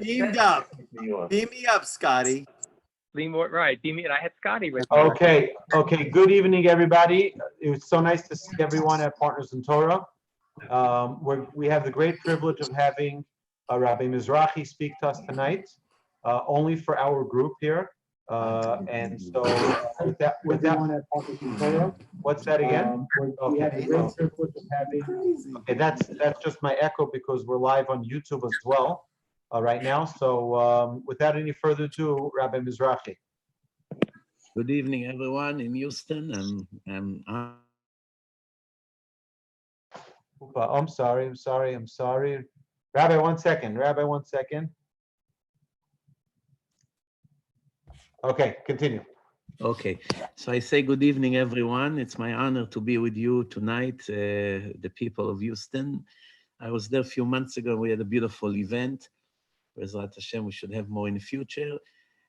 Beamed up. Beam me up, Scotty. Right. And I had Scotty with me. Okay. Good evening, everybody. It was so nice to see everyone at Partners in Torah. We have the great privilege of having Rabbi Mizrachi speak to us tonight, only for our group here. And so with that, what's that again? We have the great privilege of having. Okay, that's just my echo because we're live on YouTube as well right now. So without any further ado, Rabbi Mizrachi. Good evening, everyone in Houston. I'm sorry. Rabbi, one second. Okay, continue. Okay, so I say good evening, everyone. It's my honor to be with you tonight, the people of Houston. I was there a few months ago. We had a beautiful event. Bezrat Hashem, we should have more in the future.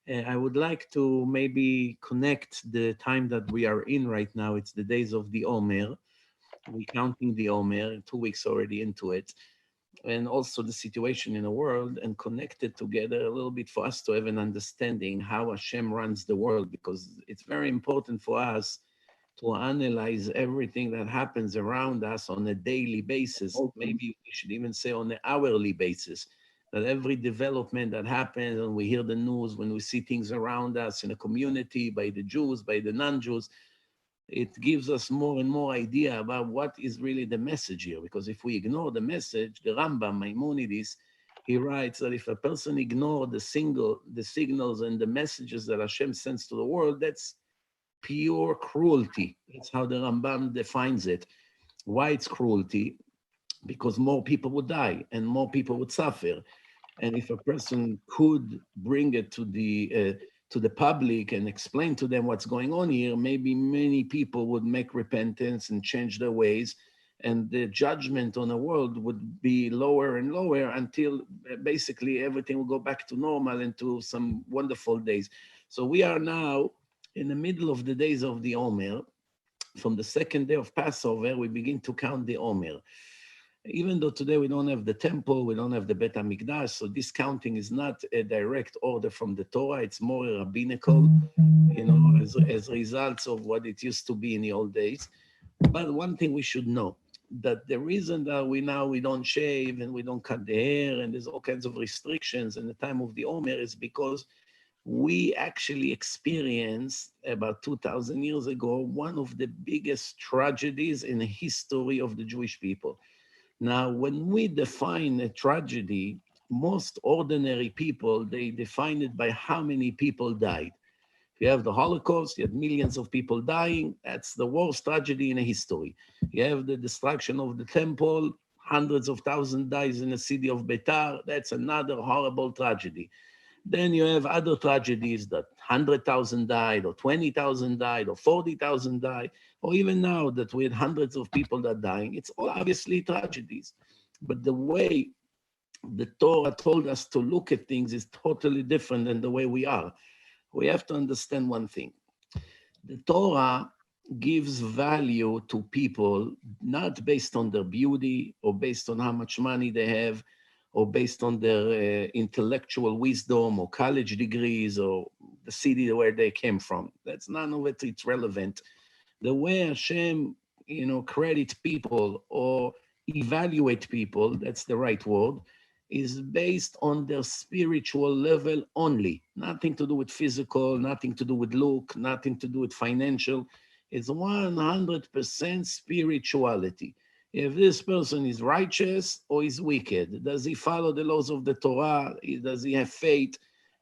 I would like to maybe connect the time that we are in right now. It's the days of the Omer. We're counting the Omer, 2 weeks already into it. And also the situation in the world, and connect it together a little bit for us to have an understanding how Hashem runs the world, because it's very important for us to analyze everything that happens around us on a daily basis. Maybe we should even say on an hourly basis, that every development that happens, and we hear the news, when we see things around us in a community, by the Jews, by the non-Jews, it gives us more and more idea about what is really the message here. Because if we ignore the message, the Rambam, Maimonides, he writes that if a person ignores the signals and the messages that Hashem sends to the world, that's pure cruelty. That's how the Rambam defines it. Why it's cruelty? Because more people would die and more people would suffer. And if a person could bring it to the public and explain to them what's going on here, maybe many people would make repentance and change their ways, and the judgment on the world would be lower and lower until basically everything will go back to normal and to some wonderful days. So we are now in the middle of the days of the Omer. From the second day of Passover, we begin to count the Omer. Even though today we don't have the temple, we don't have the Bet HaMikdash, so this counting is not a direct order from the Torah, it's more rabbinical, as results of what it used to be in the old days. But one thing we should know, that the reason that we don't shave and we don't cut the hair and there's all kinds of restrictions in the time of the Omer is because we actually experienced about 2,000 years ago one of the biggest tragedies in the history of the Jewish people. Now, when we define a tragedy, most ordinary people, they define it by how many people died. If you have the Holocaust, you had millions of people dying. That's the worst tragedy in history. You have the destruction of the temple, hundreds of thousands died in the city of Beitar. That's another horrible tragedy. Then you have other tragedies that 100,000 died, or 20,000 died, or 40,000 died, or even now that we had hundreds of people that are dying. It's all obviously tragedies. But the way the Torah told us to look at things is totally different than the way we are. We have to understand one thing. The Torah gives value to people not based on their beauty or based on how much money they have, or based on their intellectual wisdom or college degrees or the city where they came from. That's none of it, it's relevant. The way Hashem, credit people or evaluate people, that's the right word, is based on their spiritual level only. Nothing to do with physical, nothing to do with look, nothing to do with financial. It's 100% spirituality. If this person is righteous or is wicked, does he follow the laws of the Torah? Does he have faith?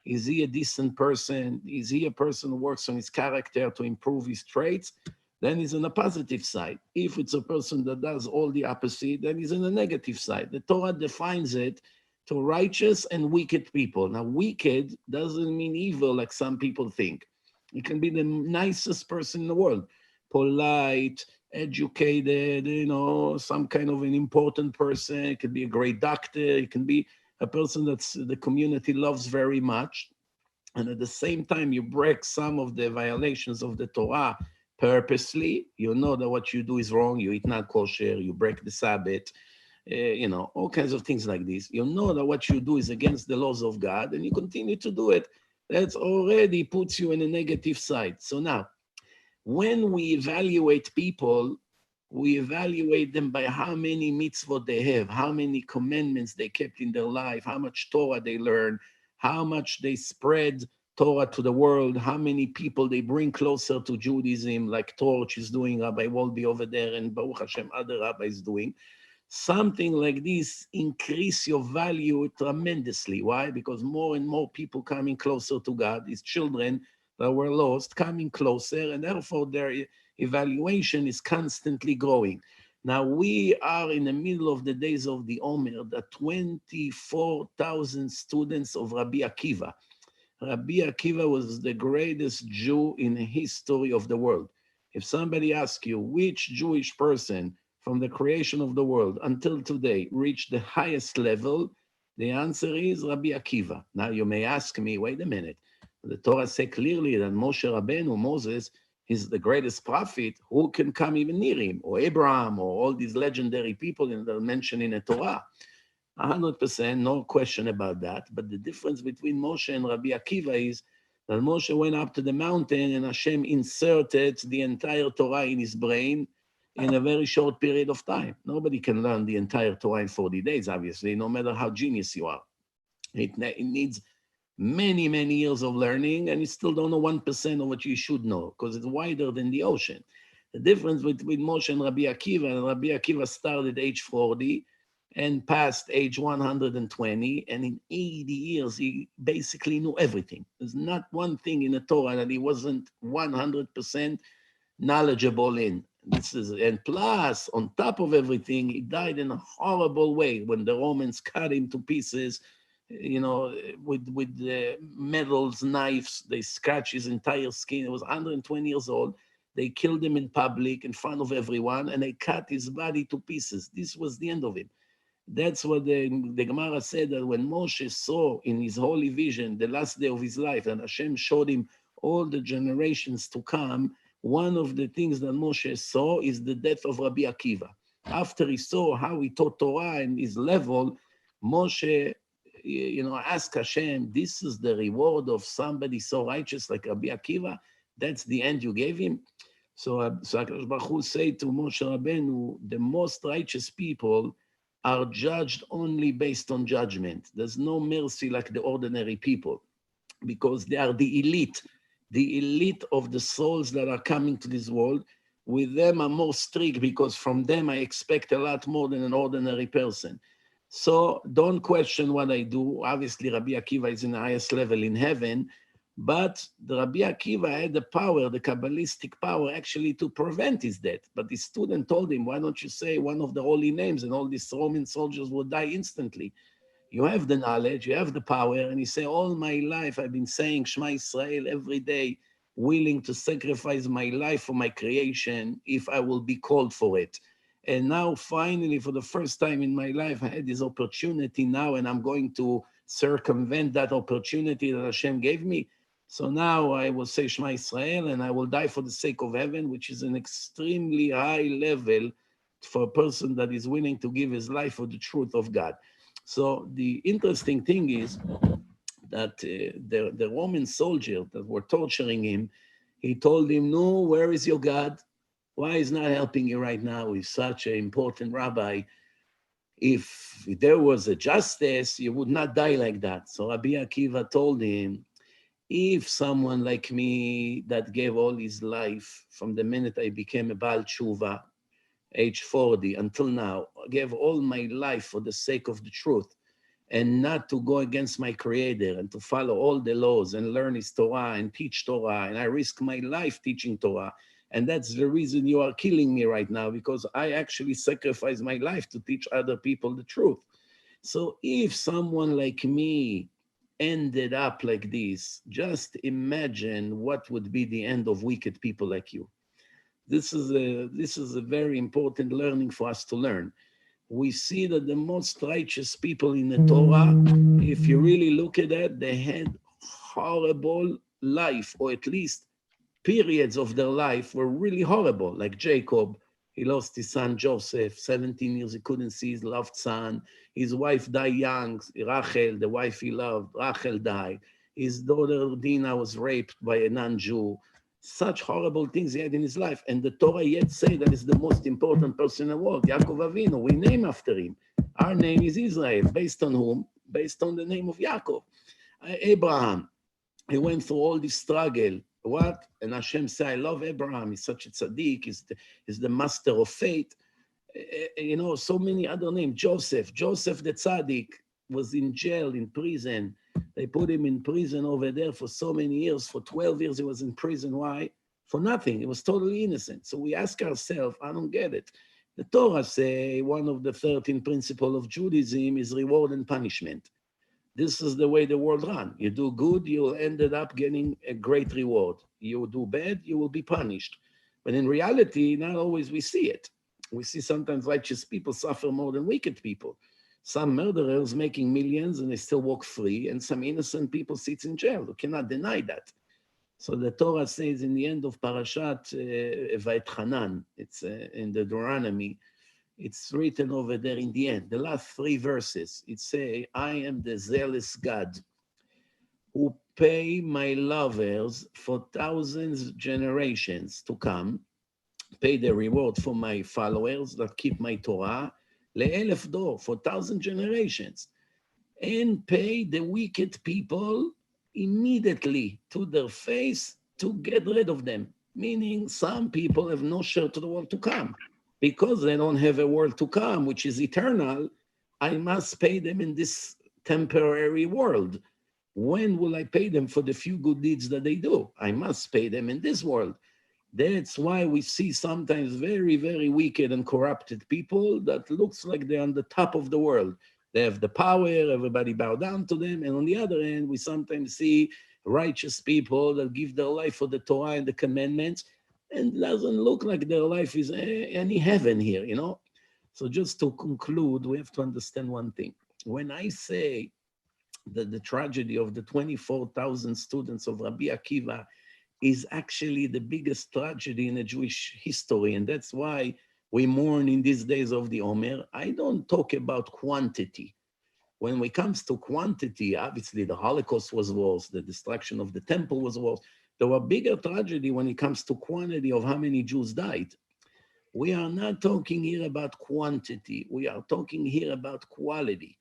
Is he a decent person? Is he a person who works on his character to improve his traits? Then he's on the positive side. If it's a person that does all the opposite, then he's on the negative side. The Torah defines it to righteous and wicked people. Now, wicked doesn't mean evil like some people think. It can be the nicest person in the world, polite, educated, some kind of an important person. It could be a great doctor. It can be a person that the community loves very much. And at the same time, you break some of the violations of the Torah purposely. You know that what you do is wrong. You eat not kosher. You break the Sabbath. all kinds of things like this. You know that what you do is against the laws of God, and you continue to do it. That's already puts you in a negative side. So now, when we evaluate people, we evaluate them by how many mitzvot they have, how many commandments they kept in their life, how much Torah they learn, how much they spread Torah to the world, how many people they bring closer to Judaism, like Torch is doing, Rabbi Wolbe over there, and Baruch Hashem, other rabbis doing. Something like this increase your value tremendously. Why? Because more and more people coming closer to God, these children that were lost, coming closer, and therefore their evaluation is constantly growing. Now we are in the middle of the days of the Omer, the 24,000 students of Rabbi Akiva. Rabbi Akiva was the greatest Jew in the history of the world. If somebody asks you which Jewish person from the creation of the world until today reached the highest level, the answer is Rabbi Akiva. Now you may ask me, wait a minute, the Torah says clearly that Moshe Rabbeinu, Moses, is the greatest prophet. Who can come even near him? Or Abraham, or all these legendary people that are mentioned in the Torah. 100%, no question about that. But the difference between Moshe and Rabbi Akiva is that Moshe went up to the mountain and Hashem inserted the entire Torah in his brain in a very short period of time. Nobody can learn the entire Torah in 40 days, obviously, no matter how genius you are. It needs many, many years of learning, and you still don't know 1% of what you should know, because it's wider than the ocean. The difference between Moshe and Rabbi Akiva started age 40 and passed age 120, and in 80 years, he basically knew everything. There's not one thing in the Torah that he wasn't 100% knowledgeable in. And plus, on top of everything, he died in a horrible way when the Romans cut him to pieces, with metals, knives. They scratched his entire skin. He was 120 years old. They killed him in public in front of everyone, and they cut his body to pieces. This was the end of him. That's what the Gemara said, that when Moshe saw in his holy vision the last day of his life, and Hashem showed him all the generations to come, one of the things that Moshe saw is the death of Rabbi Akiva. After he saw how he taught Torah and his level, Moshe, asked Hashem, this is the reward of somebody so righteous like Rabbi Akiva? That's the end you gave him? So HaKadosh Baruch Hu said to Moshe Rabbeinu, the most righteous people are judged only based on judgment. There's no mercy like the ordinary people, because they are the elite of the souls that are coming to this world. With them, I'm more strict, because from them, I expect a lot more than an ordinary person. So don't question what I do. Obviously, Rabbi Akiva is in the highest level in heaven, but the Rabbi Akiva had the power, the Kabbalistic power, actually to prevent his death. But the student told him, why don't you say one of the holy names, and all these Roman soldiers would die instantly. You have the knowledge, you have the power, and he said, all my life I've been saying Shema Israel every day, willing to sacrifice my life for my creation if I will be called for it. And now finally, for the first time in my life, I had this opportunity now, and I'm going to circumvent that opportunity that Hashem gave me. So now I will say Shema Israel, and I will die for the sake of heaven, which is an extremely high level for a person that is willing to give his life for the truth of God. So the interesting thing is that the Roman soldier that were torturing him, he told him, no, where is your God? Why is not helping you right now? He's such an important rabbi. If there was a justice, you would not die like that. So Rabbi Akiva told him, if someone like me that gave all his life from the minute I became a Baal Tshuva, age 40 until now, gave all my life for the sake of the truth and not to go against my creator and to follow all the laws and learn his Torah and teach Torah, and I risk my life teaching Torah. And that's the reason you are killing me right now, because I actually sacrificed my life to teach other people the truth. So if someone like me ended up like this, just imagine what would be the end of wicked people like you. This is a very important learning for us to learn. We see that the most righteous people in the Torah, if you really look at that, they had horrible life, or at least periods of their life were really horrible, like Jacob. He lost his son Joseph, 17 years he couldn't see his loved son. His wife died young, Rachel, the wife he loved, Rachel died. His daughter Dina was raped by a non-Jew. Such horrible things he had in his life. And the Torah yet say that is the most important person in the world, Yaakov Avinu. We name after him. Our name is Israel. Based on whom? Based on the name of Yaakov. Abraham, he went through all this struggle. What? And Hashem said, I love Abraham. He's such a tzaddik. He's the master of faith. You know, so many other names. Joseph the tzaddik was in jail, in prison. They put him in prison over there for so many years. For 12 years he was in prison. Why? For nothing. He was totally innocent. So we ask ourselves, I don't get it. The Torah say one of the 13 principles of Judaism is reward and punishment. This is the way the world runs. You do good, you'll end up getting a great reward. You do bad, you will be punished. But in reality, not always we see it. We see sometimes righteous people suffer more than wicked people. Some murderers making millions and they still walk free, and some innocent people sit in jail. You cannot deny that. So the Torah says in the end of Parashat Vayetchanan, it's in the Deuteronomy, it's written over there in the end, the last 3 verses. It says, I am the zealous God who pay my lovers for thousands generations to come, pay the reward for my followers that keep my Torah, le'elef dor, for 1,000 generations, and pay the wicked people immediately to their face to get rid of them. Meaning some people have no share to the world to come. Because they don't have a world to come, which is eternal, I must pay them in this temporary world. When will I pay them for the few good deeds that they do? I must pay them in this world. That's why we see sometimes very, very wicked and corrupted people that looks like they're on the top of the world. They have the power, everybody bow down to them. And on the other hand, we sometimes see righteous people that give their life for the Torah and the commandments, and doesn't look like their life is any heaven here, you know? So just to conclude, we have to understand one thing. When I say that the tragedy of the 24,000 students of Rabbi Akiva is actually the biggest tragedy in the Jewish history, and that's why we mourn in these days of the Omer, I don't talk about quantity. When it comes to quantity, obviously the Holocaust was worse, the destruction of the temple was worse. There were bigger tragedy when it comes to quantity of how many Jews died. We are not talking here about quantity. We are talking here about quality.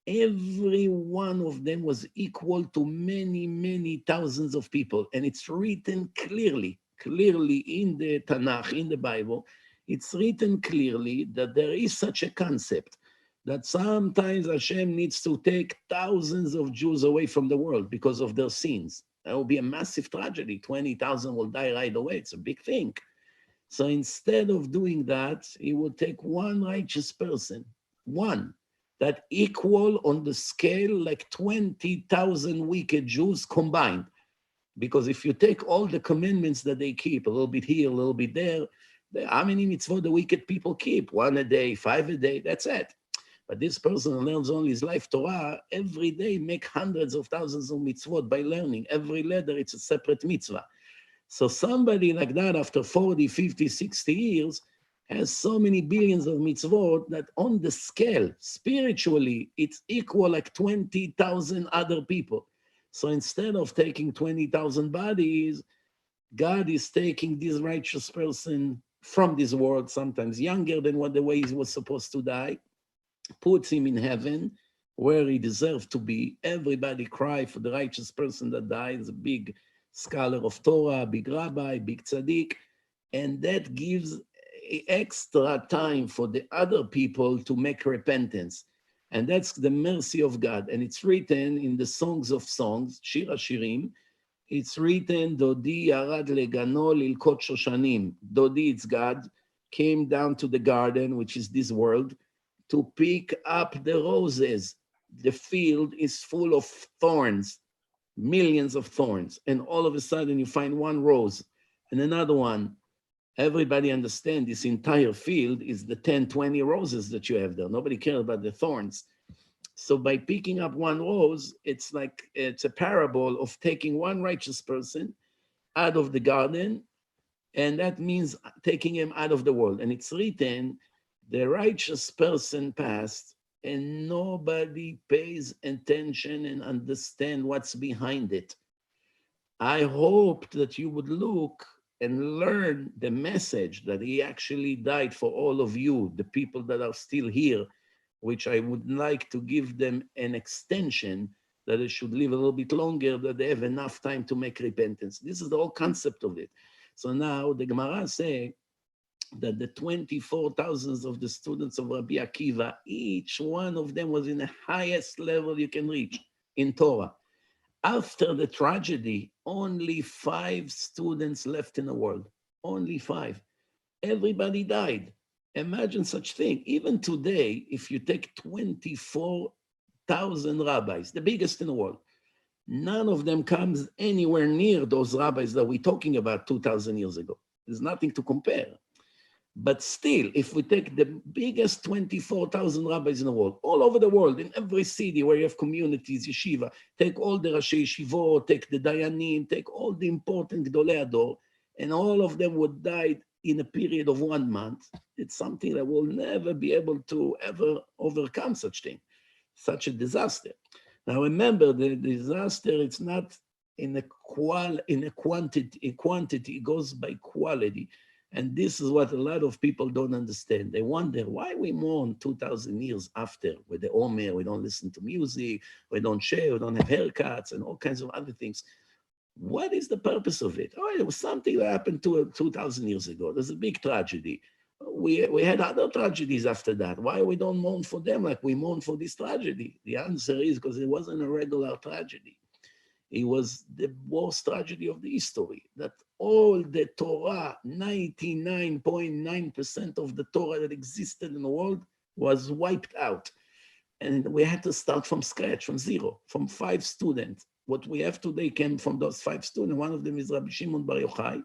Every one of them was equal to many, many thousands of people. And it's written clearly in the Tanakh, in the Bible, it's written clearly that there is such a concept that sometimes Hashem needs to take thousands of Jews away from the world because of their sins. That will be a massive tragedy. 20,000 will die right away. It's a big thing. So instead of doing that, he will take one righteous person, one, that equal on the scale like 20,000 wicked Jews combined. Because if you take all the commandments that they keep, a little bit here, a little bit there, how many mitzvot the wicked people keep? 1 a day, 5 a day, that's it. But this person learns only his life Torah, every day make hundreds of thousands of mitzvot by learning. Every letter, it's a separate mitzvah. So somebody like that after 40, 50, 60 years has so many billions of mitzvot that on the scale, spiritually, it's equal like 20,000 other people. So instead of taking 20,000 bodies, God is taking this righteous person from this world, sometimes younger than what the way he was supposed to die, puts him in heaven where he deserved to be. Everybody cry for the righteous person that dies, a big scholar of Torah, big rabbi, big tzaddik, and that gives extra time for the other people to make repentance. And that's the mercy of God. And it's written in the Songs of Songs, Shir HaShirim, it's written, Dodi yarad legano lilkot shoshanim. Dodi, it's God, came down to the garden, which is this world, to pick up the roses. The field is full of thorns, millions of thorns. And all of a sudden you find one rose and another one. Everybody understands this entire field is the 10, 20 roses that you have there. Nobody cares about the thorns. So by picking up one rose, it's like, it's a parable of taking one righteous person out of the garden And that means taking him out of the world. And it's written, the righteous person passed, and nobody pays attention and understand what's behind it. I hoped that you would look and learn the message that he actually died for all of you, the people that are still here, which I would like to give them an extension that they should live a little bit longer, that they have enough time to make repentance. This is the whole concept of it. So now the Gemara say that the 24,000 of the students of Rabbi Akiva, each one of them was in the highest level you can reach in Torah. After the tragedy, only 5 students left in the world. Only 5. Everybody died. Imagine such thing. Even today, if you take 24,000 rabbis, the biggest in the world, none of them comes anywhere near those rabbis that we're talking about 2,000 years ago. There's nothing to compare. But still, if we take the biggest 24,000 rabbis in the world, all over the world, in every city where you have communities, yeshiva, take all the Rashi Yeshivot, take the Dayanim, take all the important Gdolei Ador, and all of them would die in a period of 1 month. It's something that we'll never be able to ever overcome such thing, such a disaster. Now remember, the disaster, it's not in a quantity, it goes by quality. And this is what a lot of people don't understand. They wonder why we mourn 2,000 years after with the Omer, we don't listen to music, we don't share, we don't have haircuts and all kinds of other things. What is the purpose of it? Oh, it was something that happened 2,000 years ago. There's a big tragedy. We had other tragedies after that. Why we don't mourn for them like we mourn for this tragedy? The answer is because it wasn't a regular tragedy. It was the worst tragedy of the history, that all the Torah, 99.9% of the Torah that existed in the world was wiped out. And we had to start from scratch, from zero, from 5 students. What we have today came from those 5 students. One of them is Rabbi Shimon Bar Yochai,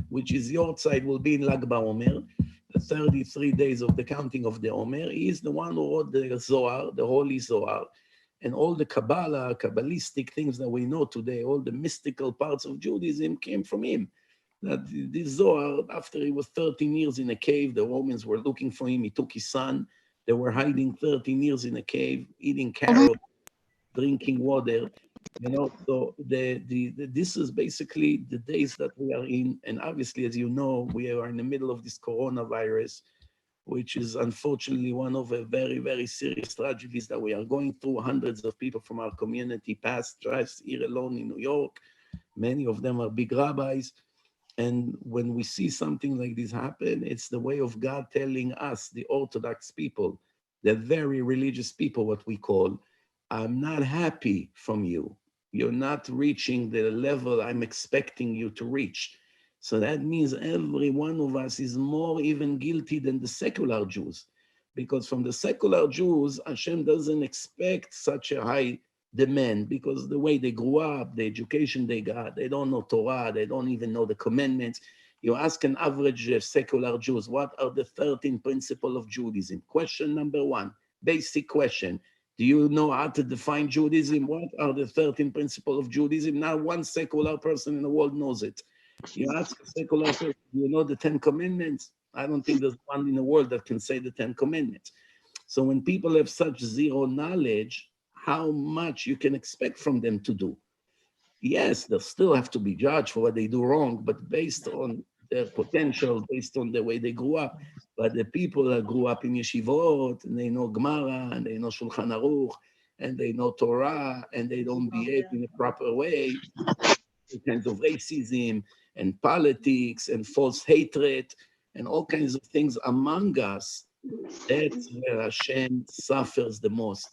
which is your side will be in Lag BaOmer, the 33 days of the counting of the Omer. He is the one who wrote the Zohar, the Holy Zohar, and all the Kabbalah, Kabbalistic things that we know today, all the mystical parts of Judaism came from him. That this Zohar, after he was 13 years in a cave, the Romans were looking for him. He took his son. They were hiding 13 years in a cave, eating carrots, drinking water. You know, so this is basically the days that we are in. And obviously, as you know, we are in the middle of this coronavirus, which is unfortunately one of the very, very serious tragedies that we are going through. Hundreds of people from our community passed just here alone in New York. Many of them are big rabbis. And when we see something like this happen, it's the way of God telling us, the Orthodox people, the very religious people, what we call, I'm not happy from you. You're not reaching the level I'm expecting you to reach. So that means every one of us is more even guilty than the secular Jews. Because from the secular Jews, Hashem doesn't expect such a high demand because the way they grew up, the education they got, they don't know Torah, they don't even know the commandments. You ask an average secular Jews, what are the 13 principles of Judaism? Question number 1, basic question. Do you know how to define Judaism? What are the 13 principles of Judaism? Not one secular person in the world knows it. You ask a secular person, do you know the 10 commandments? I don't think there's one in the world that can say the 10 commandments. So when people have such zero knowledge, how much you can expect from them to do? Yes, they still have to be judged for what they do wrong, but based on their potential, based on the way they grew up. But the people that grew up in yeshivot, and they know Gemara, and they know Shulchan Aruch, and they know Torah, and they don't behave in a proper way, all kinds of racism and politics and false hatred and all kinds of things among us, that's where Hashem suffers the most.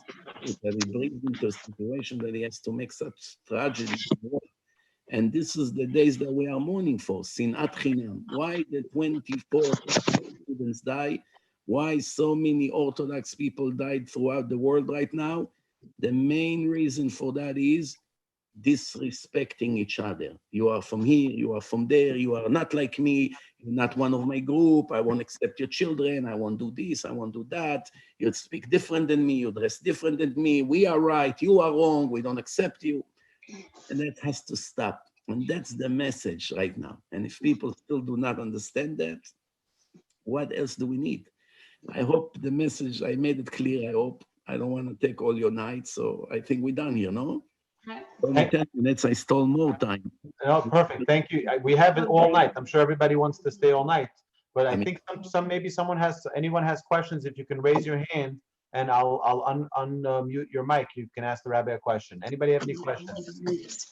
That he brings into a situation that he has to make such tragedy. And this is the days that we are mourning for, Sinat Chinam. Why the 24 students die? Why so many Orthodox people died throughout the world right now? The main reason for that is disrespecting each other. You are from here, you are from there, you are not like me, you're not one of my group, I won't accept your children, I won't do this, I won't do that, you speak different than me, you dress different than me, we are right, you are wrong, we don't accept you. And that has to stop. And that's the message right now. And if people still do not understand that, what else do we need? I hope the message, I made it clear, I hope. I don't want to take all your night, so I think we're done here, no? Only 10 minutes, I stole more time. No, perfect. Thank you. We have it all night. I'm sure everybody wants to stay all night. But I think maybe anyone has questions, if you can raise your hand and I'll unmute your mic. You can ask the rabbi a question. Anybody have any questions?